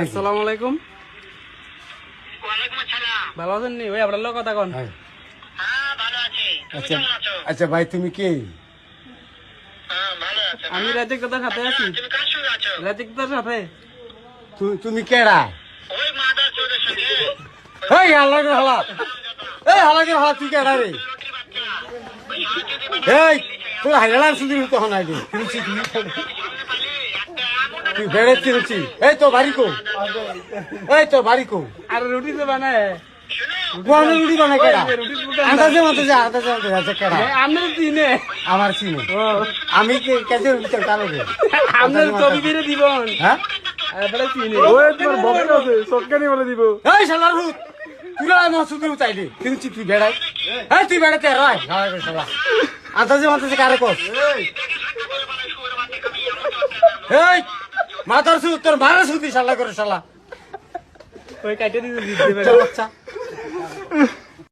আসসালামু আলাইকুম। ভালো আছেন নি ভাই? আপনার লোক কথা কন। আচ্ছা ভাই, তুমি কি? আমি রাজিক দাদার সাথে আছি। রাজিক দাদার সাথে। তুমি কেডা? এই হালাকের হালা, এই হালাকের হালা, তুই কেডা রে? এই তোর হাইলার শুধু তখন আইলি তুই বেড়ে চিনছি। এই তো বাড়ি কো, এই তো বাড়ি কো। আর রুটি তো বানায়। রুটি বানায় কেডা? আন্দাজে মতো যা, আন্দাজে মতো যা কেডা? আপনি চিনে আমার চিনে। আমি কেজে রুটি কালো রে? আপনার ছবি দিয়ে দিবন। হ্যাঁ আপনারা চিনে। তোমার বকে আছে সরকারি বলে দিব। এই শালার হুত, তুই আমার শুধু চাইলি কিনছি তুই বেড়াই। এই তুই বেড়াতে রয় শালা, আন্দাজে মাতাজে কারে কর? এই মাতার সুদ তোর মারা সুদি শালা করে শালা। ওই কাটে দিতে দিতে বাচ্চা